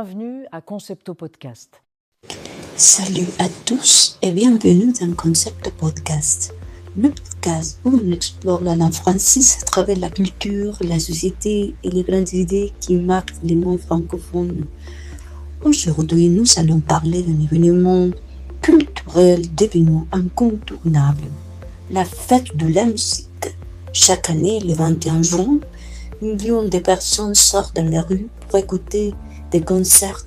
Bienvenue à Concepto Podcast. Salut à tous et bienvenue dans Concepto Podcast, le podcast où on explore la langue française à travers la culture, la société et les grandes idées qui marquent les mondes francophones. Aujourd'hui, nous allons parler d'un événement culturel devenu incontournable, la fête de la musique. Chaque année, le 21 juin, millions de personnes sortent dans la rue pour écouter des concerts,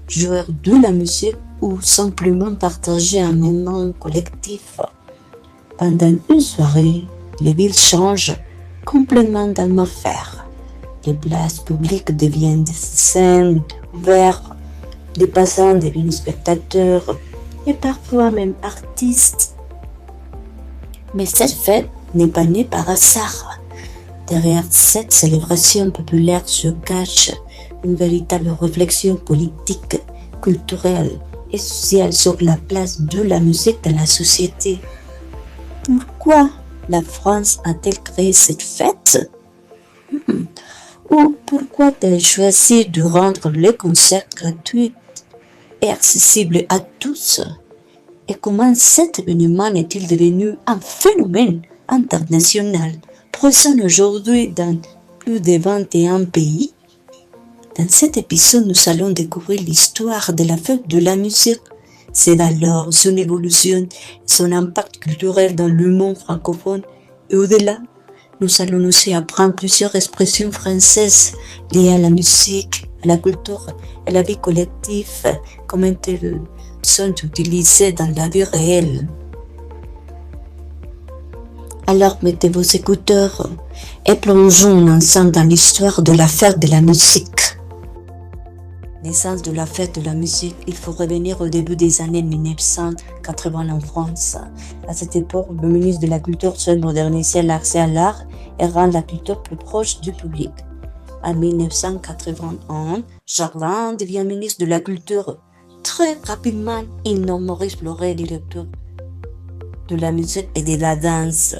jouer de la musique ou simplement partager un moment collectif. Pendant une soirée, les villes changent complètement d'atmosphère. Les places publiques deviennent des scènes ouvertes, les passants deviennent spectateurs et parfois même artistes. Mais cette fête n'est pas née par hasard. Derrière cette célébration populaire se cache une véritable réflexion politique, culturelle et sociale sur la place de la musique dans la société. Pourquoi la France a-t-elle créé cette fête? Ou pourquoi a-t-elle choisi de rendre les concerts gratuits et accessibles à tous? Et comment cet événement est-il devenu un phénomène international, présent aujourd'hui dans plus de 21 pays? Dans cet épisode, nous allons découvrir l'histoire de la fête de la musique, c'est alors son évolution, son impact culturel dans le monde francophone et au-delà. Nous allons aussi apprendre plusieurs expressions françaises liées à la musique, à la culture et à la vie collective, comment elles sont utilisées dans la vie réelle. Alors mettez vos écouteurs et plongeons ensemble dans l'histoire de la fête de la musique. Naissance de la fête de la musique, il faut revenir au début des années 1980 en France. À cette époque, le ministre de la Culture souhaite moderniser l'accès à l'art et rendre la culture plus proche du public. En 1981, Jardin devient ministre de la Culture. Très rapidement, il nomme Maurice Fleury directeur de la musique et de la danse.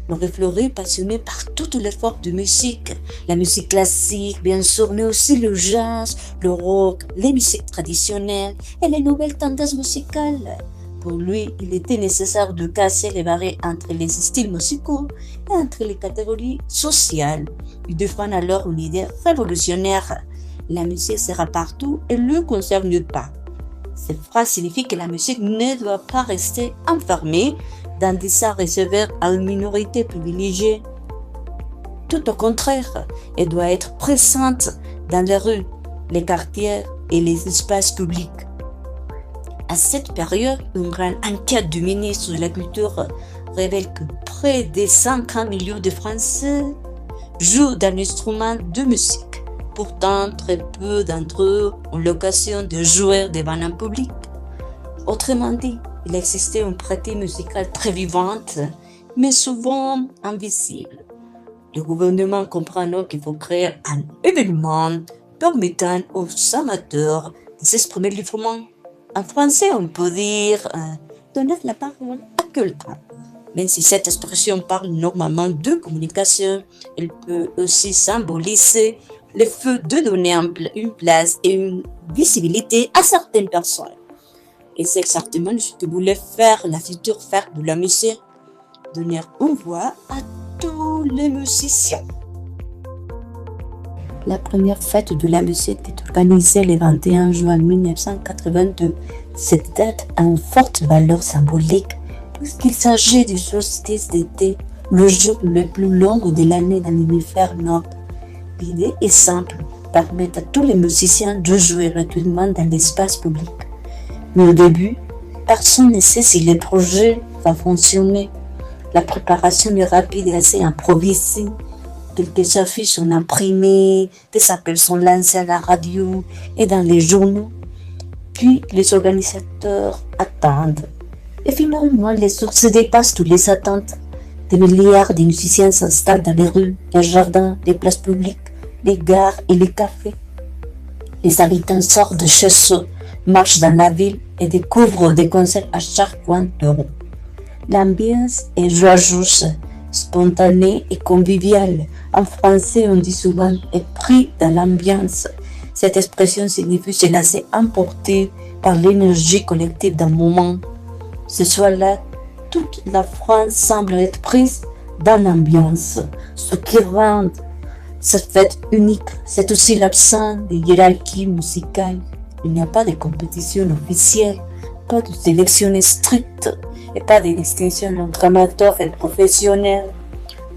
Maurice Fleury, passionné par toutes les formes de musique, la musique classique bien sûr, mais aussi le jazz, le rock, les musiques traditionnelles et les nouvelles tendances musicales. Pour lui, il était nécessaire de casser les barrières entre les styles musicaux et entre les catégories sociales. Il défend alors une idée révolutionnaire. La musique sera partout et ne concerne pas. Cette phrase signifie que la musique ne doit pas rester enfermée dans des salles réservées à une minorité privilégiée. Tout au contraire, elle doit être présente dans les rues, les quartiers et les espaces publics. À cette période, une grande enquête du ministre de la Culture révèle que près de 50 millions de Français jouent d'un instrument de musique. Pourtant, très peu d'entre eux ont l'occasion de jouer devant un public. Autrement dit, il existait une pratique musicale très vivante, mais souvent invisible. Le gouvernement comprend donc qu'il faut créer un événement permettant aux amateurs de s'exprimer librement. En français, on peut dire donner la parole à quelqu'un. Même si cette expression parle normalement de communication, elle peut aussi symboliser le fait de donner une place et une visibilité à certaines personnes. Et c'est exactement ce que voulait faire la future fête de la musique, donner une voix à tous les musiciens. La première fête de la musique est organisée le 21 juin 1982. Cette date a une forte valeur symbolique puisqu'il s'agit du solstice d'été, le jour le plus long de l'année dans l'hémisphère nord. L'idée est simple, permettre à tous les musiciens de jouer gratuitement dans l'espace public. Mais au début, personne ne sait si le projet va fonctionner. La préparation est rapide et assez improvisée. Quelques affiches sont imprimées, des appels sont lancés à la radio et dans les journaux. Puis les organisateurs attendent. Et finalement, les sources dépassent toutes les attentes. Des milliards de musiciens s'installent dans les rues, les jardins, les places publiques, les gares et les cafés. Les habitants sortent de chez eux, marchent dans la ville et découvrent des concerts à chaque coin de rue. L'ambiance est joyeuse, spontanée et conviviale. En français, on dit souvent « être pris dans l'ambiance ». Cette expression signifie se laisser emporter par l'énergie collective d'un moment. Ce soir-là, toute la France semble être prise dans l'ambiance, ce qui rend cette fête unique. C'est aussi l'absence de hiérarchie musicale. Il n'y a pas de compétition officielle, pas de sélection stricte et pas de distinction entre amateurs et professionnels.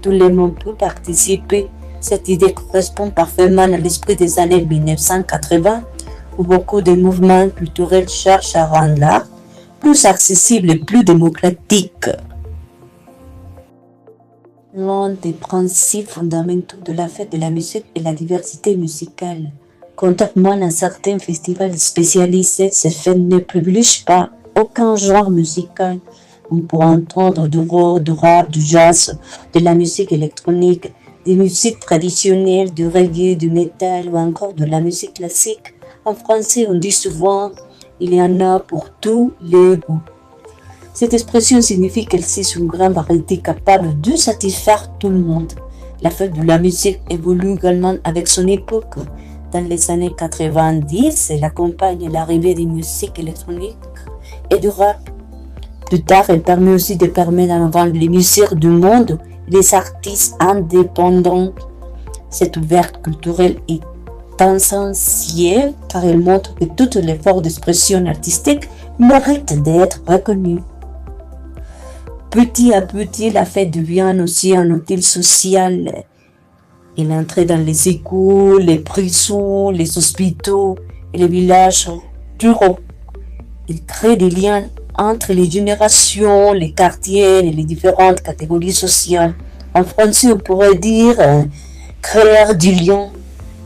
Tout le monde peut participer. Cette idée correspond parfaitement à l'esprit des années 1980, où beaucoup de mouvements culturels cherchent à rendre l'art plus accessible et plus démocratique. L'un des principes fondamentaux de la fête de la musique est la diversité musicale. Contrairement à certains festivals spécialisés, cette fête ne privilégie pas aucun genre musical. On pourra entendre du rock, du rap, du jazz, de la musique électronique, des musiques traditionnelles, du reggae, du métal ou encore de la musique classique. En français, on dit souvent « il y en a pour tous les goûts ». Cette expression signifie qu'elle existe une grande variété capable de satisfaire tout le monde. La fête de la musique évolue également avec son époque. Dans les années 90, elle accompagne l'arrivée des musiques électroniques et du rap. Plus tard, elle permet aussi de permettre en avant les musiques du monde et les artistes indépendants. Cette ouverture culturelle est essentielle car elle montre que tout l'effort d'expression artistique mérite d'être reconnu. Petit à petit, la fête devient aussi un outil social. Elle entre dans les écoles, les prisons, les hôpitaux et les villages ruraux. Elle crée des liens entre les générations, les quartiers et les différentes catégories sociales. En français, on pourrait dire créer du lien.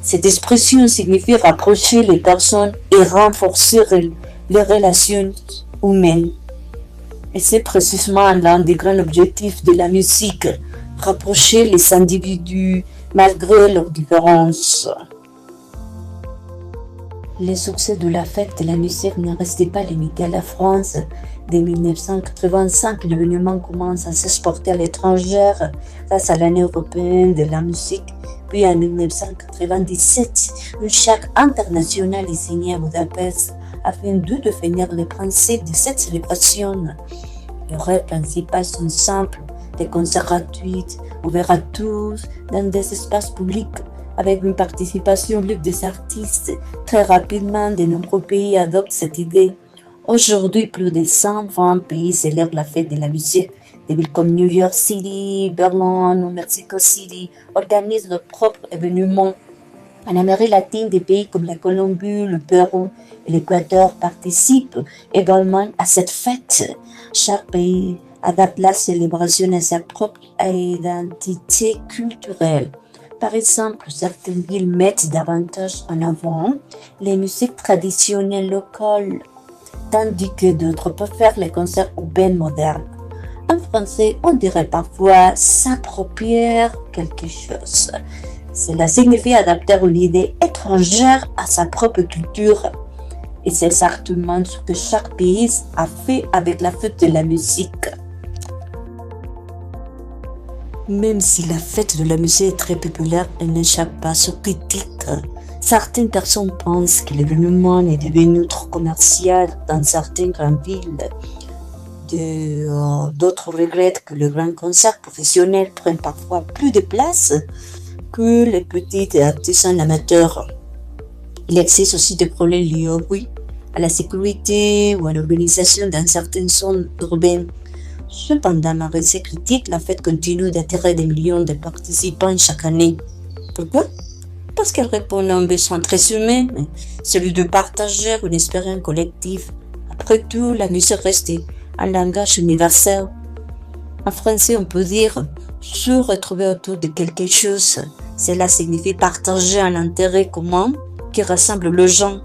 Cette expression signifie rapprocher les personnes et renforcer les relations humaines. Et c'est précisément l'un des grands objectifs de la musique, rapprocher les individus malgré leurs différences. Les succès de la fête de la musique ne restaient pas limités à la France. Dès 1985, l'événement commence à s'exporter à l'étranger grâce à l'année européenne de la musique. Puis en 1997, une charte internationale est signée à Budapest afin de définir les principes de cette célébration. Les règles principales sont simples, des concerts gratuits, ouverts à tous, dans des espaces publics, avec une participation libre des artistes. Très rapidement, de nombreux pays adoptent cette idée. Aujourd'hui, plus de 120 pays célèbrent la fête de la musique. Des villes comme New York City, Berlin ou Mexico City organisent leurs propres événements. En Amérique latine, des pays comme la Colombie, le Pérou et l'Équateur participent également à cette fête. Chaque pays adapte la célébration à sa propre identité culturelle. Par exemple, certaines villes mettent davantage en avant les musiques traditionnelles locales, tandis que d'autres préfèrent les concerts urbains modernes. En français, on dirait parfois s'approprier quelque chose. Cela signifie adapter une idée étrangère à sa propre culture. Et c'est exactement ce que chaque pays a fait avec la fête de la musique. Même si la fête de la musique est très populaire, elle n'échappe pas aux critiques. Certaines personnes pensent que l'événement est devenu trop commercial dans certaines grandes villes. D'autres regrettent que les grands concerts professionnels prennent parfois plus de place que les petits artisans amateurs. Il existe aussi des problèmes liés au bruit, à la sécurité ou à l'organisation dans certaines zones urbaines. Cependant, malgré ces critiques, la fête continue d'attirer des millions de participants chaque année. Pourquoi? Parce qu'elle répond à un besoin très humain, celui de partager une expérience collective. Après tout, la musique reste un langage universel. En français, on peut dire se retrouver autour de quelque chose. Cela signifie partager un intérêt commun qui rassemble les gens.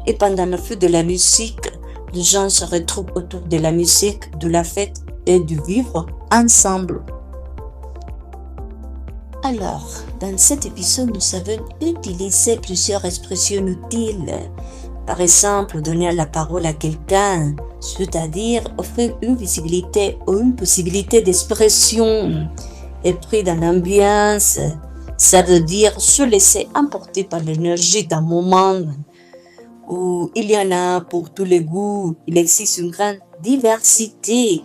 Et pendant la fête de la musique, les gens se retrouvent autour de la musique, de la fête et du vivre ensemble. Alors, dans cet épisode, nous avons utilisé plusieurs expressions utiles. Par exemple, donner la parole à quelqu'un, c'est-à-dire offrir une visibilité ou une possibilité d'expression. Être pris dans l'ambiance, Ça veut dire se laisser emporter par l'énergie d'un moment où il y en a pour tous les goûts, il existe une grande diversité,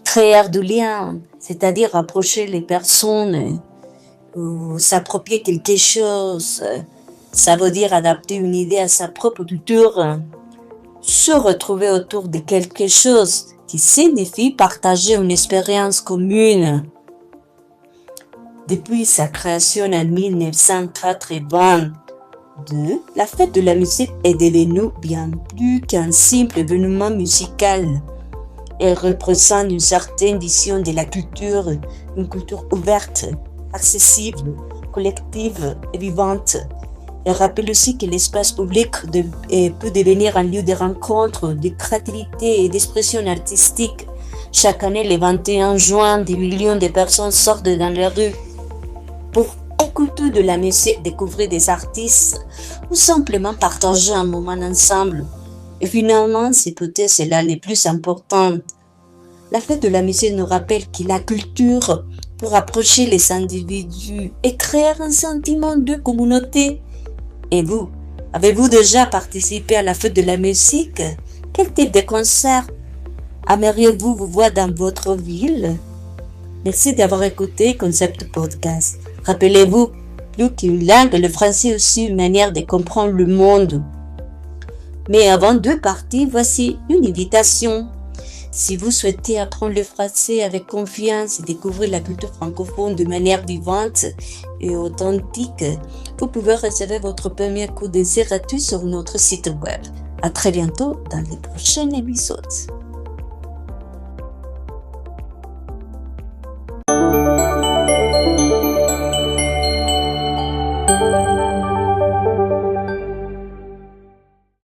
créer du lien, c'est-à-dire rapprocher les personnes, ou s'approprier quelque chose, ça veut dire adapter une idée à sa propre culture, se retrouver autour de quelque chose qui signifie partager une expérience commune. Depuis sa création en 1982, la fête de la musique est devenue bien plus qu'un simple événement musical. Elle représente une certaine vision de la culture, une culture ouverte, accessible, collective et vivante. Elle rappelle aussi que l'espace public peut devenir un lieu de rencontre, de créativité et d'expression artistique. Chaque année, le 21 juin, des millions de personnes sortent dans les rues pour écouter de la musique, découvrir des artistes ou simplement partager un moment ensemble. Et finalement, c'est peut-être cela le plus important. La fête de la musique nous rappelle que la culture peut rapprocher les individus et créer un sentiment de communauté. Et vous, avez-vous déjà participé à la fête de la musique? Quel type de concert aimeriez-vous vous voir dans votre ville? Merci d'avoir écouté Concept Podcast. Rappelez-vous, plus qu'une langue, le français est aussi une manière de comprendre le monde. Mais avant de partir, voici une invitation. Si vous souhaitez apprendre le français avec confiance et découvrir la culture francophone de manière vivante et authentique, vous pouvez réserver votre premier cours d'essai gratuit sur notre site web. À très bientôt dans les prochains épisodes.